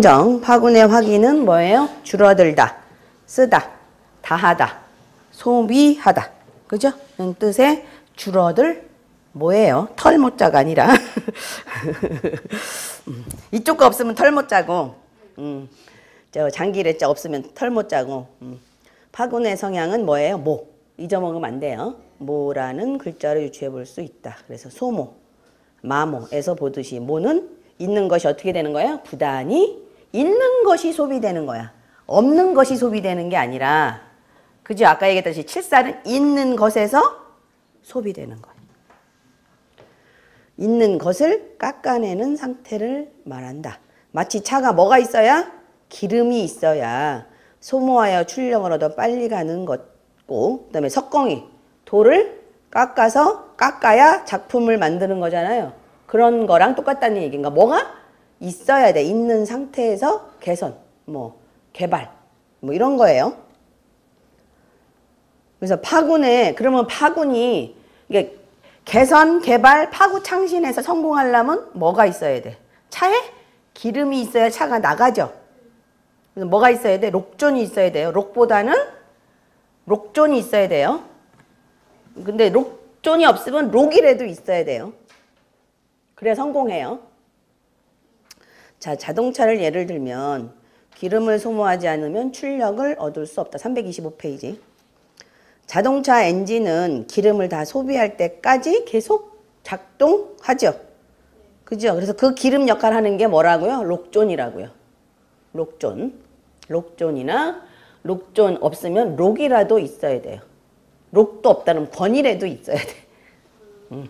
정 파군의 확인은 뭐예요? 줄어들다, 쓰다, 다하다, 소비하다. 그죠? 는 뜻의 줄어들 뭐예요? 털모자가 아니라 이쪽 거 없으면 털모자고 저 장기레자 없으면 털모자고 파군의 성향은 뭐예요? 모. 잊어먹으면 안 돼요. 모라는 글자를 유추해 볼 수 있다. 그래서 소모, 마모에서 보듯이 모는 있는 것이 어떻게 되는 거예요? 부단히 있는 것이 소비되는 거야. 없는 것이 소비되는 게 아니라, 그죠? 아까 얘기했듯이 칠살은 있는 것에서 소비되는 거야. 있는 것을 깎아내는 상태를 말한다. 마치 차가 뭐가 있어야? 기름이 있어야 소모하여 출력을 얻어 빨리 가는 것고, 그 다음에 석공이 돌을 깎아야 작품을 만드는 거잖아요. 그런 거랑 똑같다는 얘기인가? 뭐가 있어야 돼. 있는 상태에서 개선, 뭐 개발, 뭐 이런 거예요. 그래서 그러면 파군이 이게 개선, 개발, 파구 창신해서 성공하려면 뭐가 있어야 돼? 차에 기름이 있어야 차가 나가죠. 그래서 뭐가 있어야 돼? 록존이 있어야 돼요. 록보다는 록존이 있어야 돼요. 근데 록존이 없으면 록이라도 있어야 돼요. 그래야 성공해요. 자, 자동차를 예를 들면 기름을 소모하지 않으면 출력을 얻을 수 없다. 325페이지. 자동차 엔진은 기름을 다 소비할 때까지 계속 작동하죠. 그죠? 그래서 그 기름 역할을 하는 게 뭐라고요? 록존이라고요. 록존. 록존이나 록존 없으면 록이라도 있어야 돼요. 록도 없다면 권이라도 있어야 돼.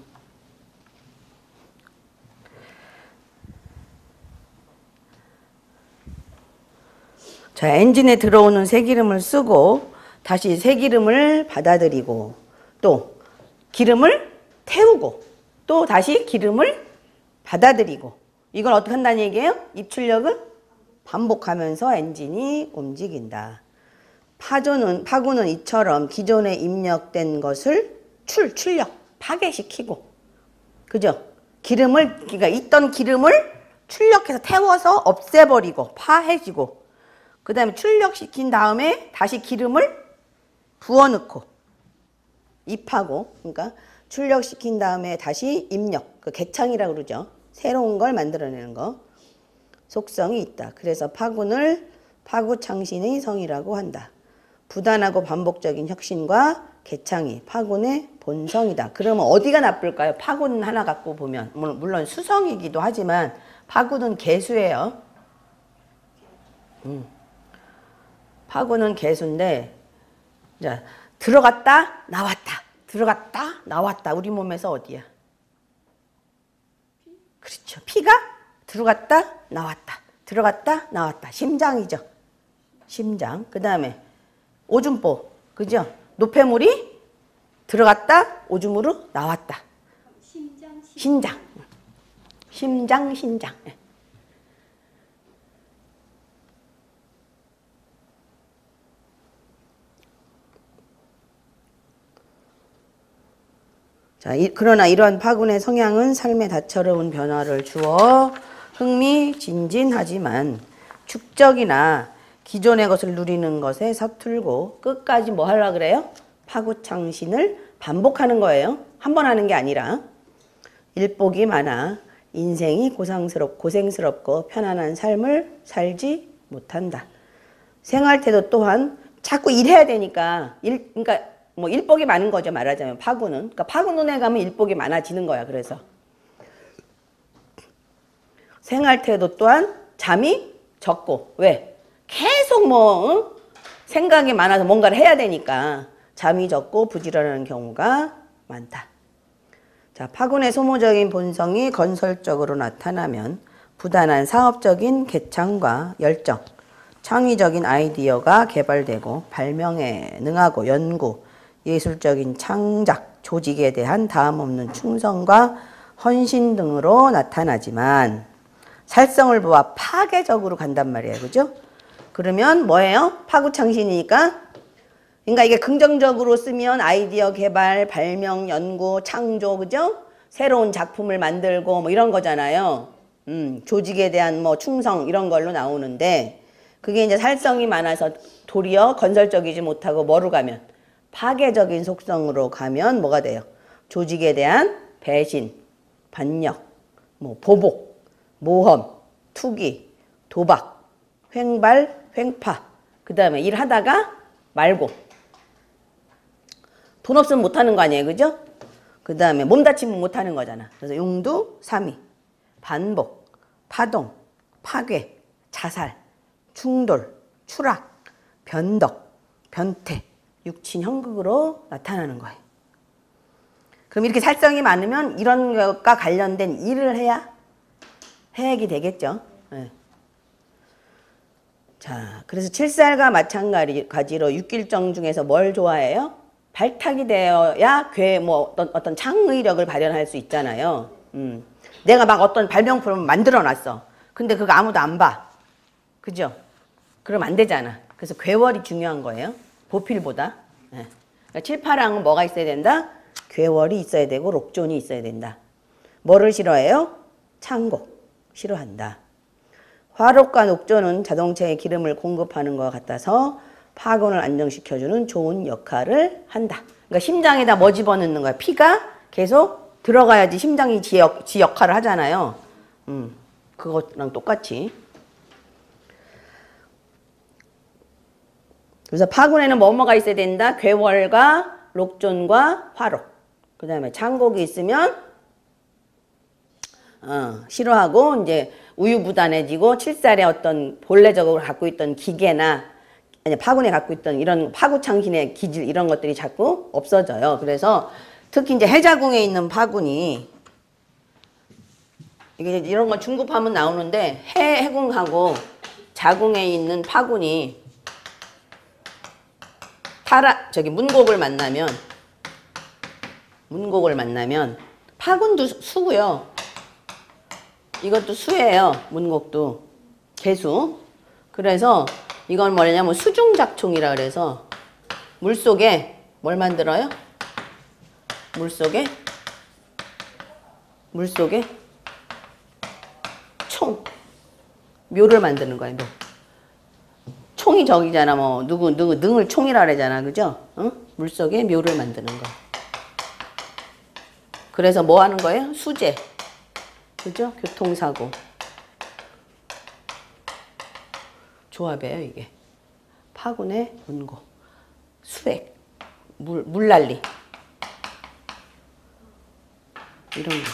자, 엔진에 들어오는 새기름을 쓰고 다시 새기름을 받아들이고 또 기름을 태우고 또 다시 기름을 받아들이고 이걸 어떻게 한다는 얘기예요? 입출력을 반복하면서 엔진이 움직인다. 파군은 이처럼 기존에 입력된 것을 출력, 파괴시키고 그죠? 그러니까 있던 기름을 출력해서 태워서 없애버리고 파해지고 그 다음에 출력시킨 다음에 다시 기름을 부어넣고 입하고 그러니까 출력시킨 다음에 다시 입력, 그 개창이라고 그러죠. 새로운 걸 만들어내는 거. 속성이 있다. 그래서 파군을 파구창신의 성이라고 한다. 부단하고 반복적인 혁신과 개창이 파군의 본성이다. 그러면 어디가 나쁠까요? 파군 하나 갖고 보면 물론 수성이기도 하지만 파군은 개수예요. 파군은 개수인데 자, 들어갔다 나왔다 들어갔다 나왔다. 우리 몸에서 어디야? 그렇죠. 피가 들어갔다 나왔다 들어갔다 나왔다. 심장이죠. 심장. 그 다음에 오줌보. 그죠? 노폐물이 들어갔다 오줌으로 나왔다. 신장. 신장. 자, 그러나 이러한 파군의 성향은 삶에 다채로운 변화를 주어 흥미진진하지만 축적이나 기존의 것을 누리는 것에 서툴고 끝까지 뭐 하려고 그래요? 파구창신을 반복하는 거예요. 한 번 하는 게 아니라. 일복이 많아 인생이 고생스럽고 편안한 삶을 살지 못한다. 생활 태도 또한 자꾸 일해야 되니까 그러니까 뭐 일복이 많은 거죠. 말하자면 파군은. 그러니까 파군운에 가면 일복이 많아지는 거야. 그래서 생활 태도 또한 잠이 적고 왜? 계속 생각이 많아서 뭔가를 해야 되니까 잠이 적고 부지런한 경우가 많다. 자, 파군의 소모적인 본성이 건설적으로 나타나면 부단한 사업적인 개창과 열정, 창의적인 아이디어가 개발되고 발명에 능하고 연구, 예술적인 창작, 조직에 대한 다함없는 충성과 헌신 등으로 나타나지만 살성을 보아 파괴적으로 간단 말이에요. 그죠? 그러면 뭐예요? 파구창신이니까 그러니까 이게 긍정적으로 쓰면 아이디어 개발, 발명, 연구, 창조, 그죠? 새로운 작품을 만들고 뭐 이런 거잖아요. 조직에 대한 뭐 충성 이런 걸로 나오는데 그게 이제 살성이 많아서 도리어 건설적이지 못하고 뭐로 가면 파괴적인 속성으로 가면 뭐가 돼요? 조직에 대한 배신, 반역, 뭐 보복, 모험, 투기, 도박, 횡발, 횡파. 그 다음에 일하다가 말고 돈 없으면 못하는 거 아니에요, 그죠? 그 다음에 몸 다치면 못하는 거잖아. 그래서 용두, 삼위, 반복, 파동, 파괴, 자살, 충돌, 추락, 변덕, 변태, 육친, 형극으로 나타나는 거예요. 그럼 이렇게 살성이 많으면 이런 것과 관련된 일을 해야 해액이 되겠죠. 네. 자, 그래서 칠살과 마찬가지로 육길정 중에서 뭘 좋아해요? 발탁이 되어야 뭐 어떤 창의력을 발현할 수 있잖아요. 내가 막 어떤 발명품을 만들어 놨어. 근데 그거 아무도 안 봐. 그죠? 그러면 안 되잖아. 그래서 궤월이 중요한 거예요. 보필보다. 네. 그러니까 칠파랑은 뭐가 있어야 된다? 궤월이 있어야 되고 록존이 있어야 된다. 뭐를 싫어해요? 창곡. 싫어한다. 화록과 녹존은 자동차에 기름을 공급하는 것 같아서 파곤을 안정시켜주는 좋은 역할을 한다. 그러니까 심장에다 뭐 집어넣는 거야? 피가 계속 들어가야지 심장이 지 역할을 하잖아요. 그거랑 똑같이. 그래서 파군에는 뭐가 있어야 된다? 궤월과 록존과 화록. 그 다음에 창곡이 있으면 싫어하고 이제 우유부단해지고 칠살의 어떤 본래적으로 갖고 있던 기계나 아니 파군에 갖고 있던 이런 파구창신의 기질 이런 것들이 자꾸 없어져요. 그래서 특히 이제 해자궁에 있는 파군이 이게 이런 거 중급하면 나오는데 해궁하고 자궁에 있는 파군이 문곡을 만나면 파군도 수고요. 이것도 수예요. 문곡도 개수. 그래서 이건 뭐냐면 수중작총이라 그래서 물속에 뭘 만들어요? 물속에 총 묘를 만드는 거예요. 묘. 총이 저기잖아. 뭐 누구 능을 총이라 그러잖아. 그죠? 응? 물속에 묘를 만드는 거. 그래서 뭐 하는 거예요? 수재. 그죠? 교통사고. 조합이에요, 이게. 파군의 문고. 수액. 물난리. 이런 거.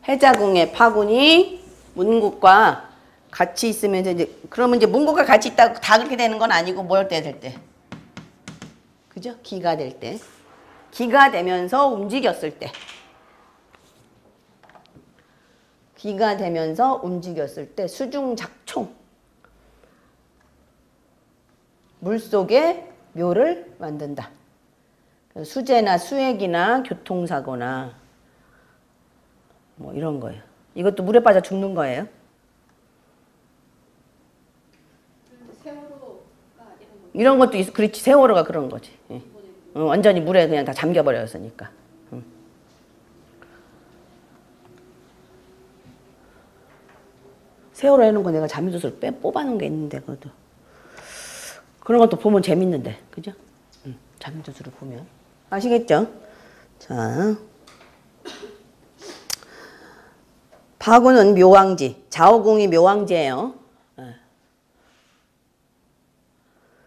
해자궁의 파군이 문국과 같이 있으면 이제 그러면 이제 문국과 같이 있다고 다 그렇게 되는 건 아니고 뭘 때 될 때. 그죠? 기가 될 때. 기가 되면서 움직였을 때. 기가 되면서 움직였을 때 수중작총. 물속에 묘를 만든다. 수재나 수액이나 교통사고나 뭐 이런 거예요. 이것도 물에 빠져 죽는 거예요. 이런 것도 있어. 그렇지. 세월호가 그런 거지. 예. 완전히 물에 그냥 다 잠겨버렸으니까. 세월호 해놓은 거 내가 자미도서를 뽑아놓은 게 있는데 그것도 그런 것도 보면 재밌는데 그죠? 자미도서를 보면 아시겠죠? 자, 파군은 묘왕지, 자오궁이 묘왕지예요.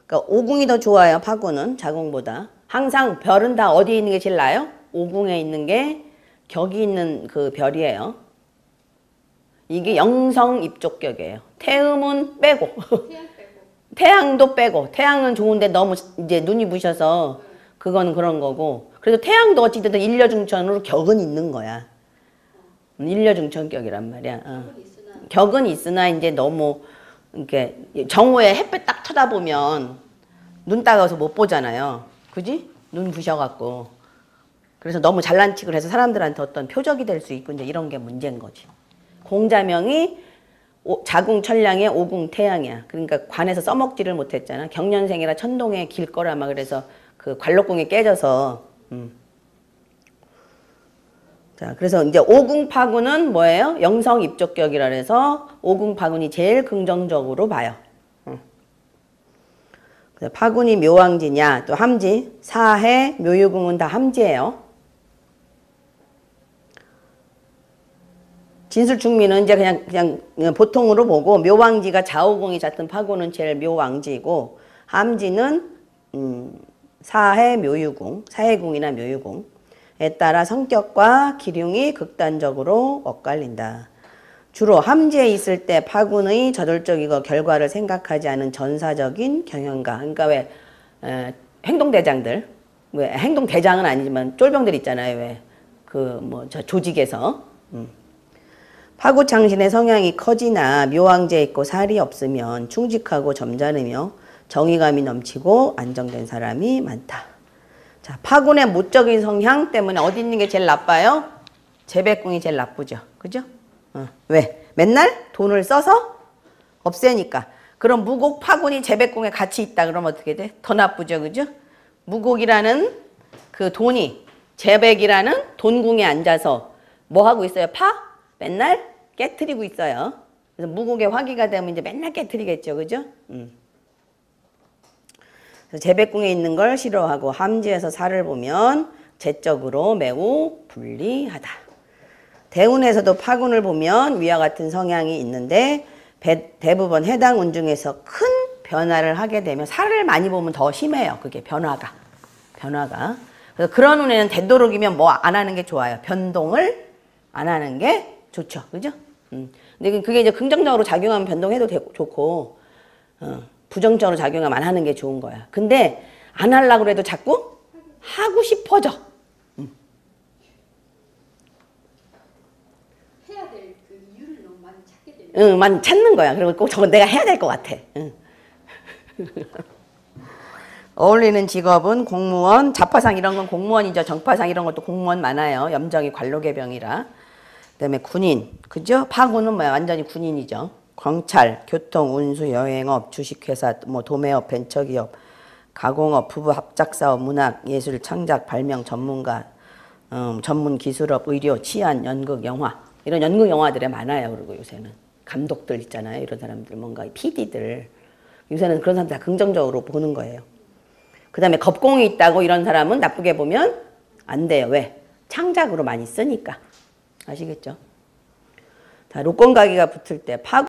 그러니까 오궁이 더 좋아요. 파군은 자궁보다. 항상 별은 다 어디에 있는 게 제일 나아요? 오궁에 있는 게 격이 있는 그 별이에요. 이게 영성 입족격이에요. 태음은 빼고. 태양도 빼고. 태양은 좋은데 너무 이제 눈이 부셔서 그건 그런 거고. 그래도 태양도 어찌됐든 일려중천으로 격은 있는 거야. 일려중천격이란 말이야. 격은 있으나 이제 너무 이렇게 정오에 햇볕 딱 쳐다보면 눈 따가워서 못 보잖아요. 그지? 눈 부셔갖고. 그래서 너무 잘난 척을 해서 사람들한테 어떤 표적이 될 수 있고 이제 이런 게 문제인 거지. 공자명이 자궁천량의 오궁태양이야. 그러니까 관에서 써먹지를 못했잖아. 경년생이라 천동에 길 거라 막 그래서 그 관록궁에 깨져서 자, 그래서 이제 오궁파군은 뭐예요? 영성입족격이라 해서 오궁파군이 제일 긍정적으로 봐요. 파군이 묘왕지냐, 또 함지, 사해, 묘유궁은 다 함지예요. 진술충미는 이제 그냥 보통으로 보고 묘왕지가 좌우궁이 잦은 파군은 제일 묘왕지고 함지는 사해, 묘유궁, 사해궁이나 묘유궁에 따라 성격과 기륭이 극단적으로 엇갈린다. 주로 함지에 있을 때 파군의 저돌적이고 결과를 생각하지 않은 전사적인 경영가. 그러니까 왜 행동대장들, 왜 행동대장은 아니지만 쫄병들 있잖아요. 왜 그 뭐 저 조직에서 파구창신의 성향이 커지나 묘왕지에 있고 살이 없으면 충직하고 점잖으며 정의감이 넘치고 안정된 사람이 많다. 자, 파군의 모적인 성향 때문에 어디 있는 게 제일 나빠요? 재백궁이 제일 나쁘죠. 그죠? 왜? 맨날 돈을 써서 없애니까. 그럼 무곡 파군이 재백궁에 같이 있다 그러면 어떻게 돼? 더 나쁘죠. 그죠? 무곡이라는 그 돈이 재백이라는 돈궁에 앉아서 뭐 하고 있어요? 맨날 깨트리고 있어요. 그래서 무곡의 화기가 되면 이제 맨날 깨트리겠죠. 그죠? 그래서 재백궁에 있는 걸 싫어하고 함지에서 살을 보면 재적으로 매우 불리하다. 대운에서도 파군을 보면 위와 같은 성향이 있는데 대부분 해당 운 중에서 큰 변화를 하게 되면 살을 많이 보면 더 심해요. 그게 변화가. 그래서 그런 운에는 되도록이면 뭐 안 하는 게 좋아요. 변동을 안 하는 게 좋죠. 그죠? 근데 그게 이제 긍정적으로 작용하면 변동해도 좋고 부정적으로 작용하면 안 하는 게 좋은 거야. 근데 안 하려고 해도 자꾸 하고 싶어져. 응, 많이 찾는 거야. 그리고 꼭 저건 내가 해야 될 것 같아. 응. 어울리는 직업은 공무원, 자파상 이런 건 공무원이죠. 정파상 이런 것도 공무원 많아요. 염정이 관로개병이라. 그다음에 군인, 그죠? 파군은 뭐야? 완전히 군인이죠. 광찰, 교통, 운수, 여행업, 주식회사, 뭐 도매업, 벤처기업, 가공업, 부부 합작사업, 문학, 예술, 창작, 발명, 전문가, 전문 기술업, 의료, 치안, 연극, 영화 이런 연극 영화들에 많아요. 그리고 요새는 감독들 있잖아요. 이런 사람들 뭔가 PD들 요새는 그런 사람들 다 긍정적으로 보는 거예요. 그 다음에 겁공이 있다고 이런 사람은 나쁘게 보면 안 돼요. 왜? 창작으로 많이 쓰니까. 아시겠죠? 자, 로건가기가 붙을 때